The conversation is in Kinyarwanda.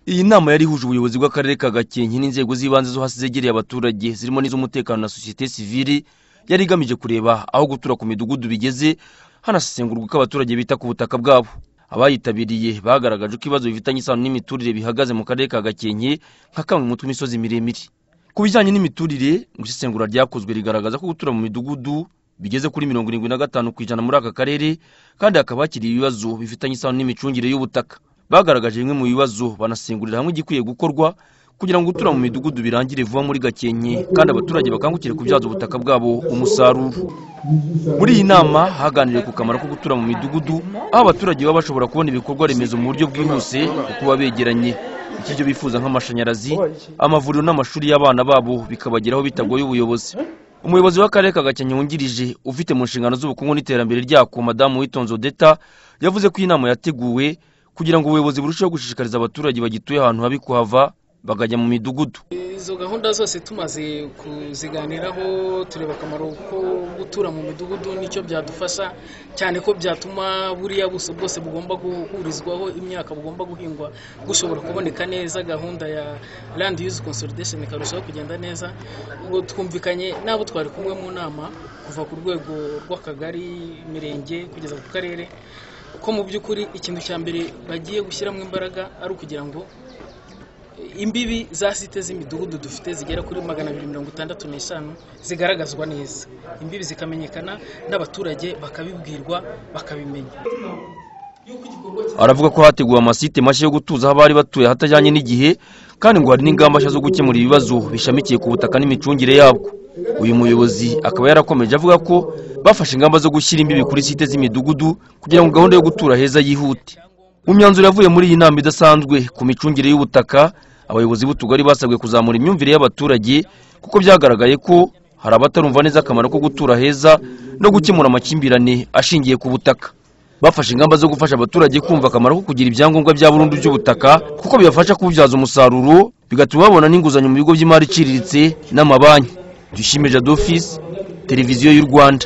Iyi nama yari ihuje ubuyobozi bw'akarere ka Gakenke n'inzego z'ibanze zo hasi zegereye abaturage zirimo n'iz'umutekano na societe civile yari igamije kureba aho gutura ku midugudu bigeze hanasesengurwa ko abaturage bita ku butaka bwabo. Abayitabiriye bagaragaje ko ibibazo bifitanye isano n'imiturire bihagaze mu karere ka Gakenke nka kamwe mu tw'imisozi miremire. Ku bijyanye n'imiturire, isesengura ryakozwe rigaragaza ko gutura mu midugudu bigeze kuri 75% muri aka karere, kandi hakaba hakiri ibibazo bifitanye isano n'imicungire y'ubutaka. Bagaragaje bimwe mu bibazo banasengurira hamwe igikwiye gukorwa kugira ngo gutura mu midugudu birangire vuba muri Gakenke kandi abaturage bakangukire kubyaza ubutaka bwabo umusaruro. Muri iyi nama haganiriye ku kamaro ko gutura mu midugudu, aho abaturage baba bashobora kubona ibikorwa remezo mu buryo bwihuse kuko begeranye ikibyo bifuza nk'amashanyarazi, amavuriro n'amashuri y'abana babo bikabageraho bitagoye ubuyobozi. Umuyobozi w'akarere ka Gakenke wungirije ufite mu nshingano z'ubukungu n'iterambere ryako Madamu Uwitonze Odeta yavuze ko inama yateguwe kugira ngo ubuyobozi burusheho gushishikariza abaturage bagituye ahantu habi kuhava bagajya mu midugudu. Izo gahunda zose tumaze kuziganiraho tureba akamaro ko gutura mu midugudu nicyo byadufasha cyane ko byatuma buriya buso bwose bugomba guhurizwaho imyaka bugomba guhingwa gushobora kuboneka neza, gahunda ya land use consolidation ikarushaho kugenda neza. Ubwo twumvikanye nabo twari kumwe mu nama kuva ku rwego rw'akagari, imirenge kugeza ku karere, ko mu by'ukuri ikintu cya mbere bagiye gushyiramo imbaraga ari ukugira ngo imbibi za site z'imidugudu dufite zigera kuri 265 zigaragazwa neza, imbibi zikamenyekana n'abaturage bakabibwirwa bakabimenya. Aravuga ko hateguwe amasite mashya yo gutuza aho bari batuye hatajyanye n'igihe, kandi ngo hari n'ingamba nshya zo gukemura ibibazo bishamikiye ku butaka n'imicungire yabwo. Uyu muyobozi akaba yarakomeje avuga ko bafashe ingamba zo gushyira imbibi kuri site z'imidugudu kugira ngo gahunda yo gutura heza yihute. Mu myanzuro yavuye muri iyi nama idasanzwe ku micungire y'ubutaka, abayobozi b'utugari basabwe kuzamura imyumvire y'abaturage kuko byagaragaye ko hari abatarumva neza akamaro ko gutura heza no gukemura amakimbirane ashingiye ku butaka. Bafashe ingamba zo gufasha abaturage kumva akamaro ko kugira ibyangombwa bya burundu by'ubutaka kuko bibafasha kubyaza umusaruro, bigatuma babona n'inguzanyo mu bigo by'imari iciriritse n'amabanki. Dushime Jadofis, Televiziyo y'u Rwanda.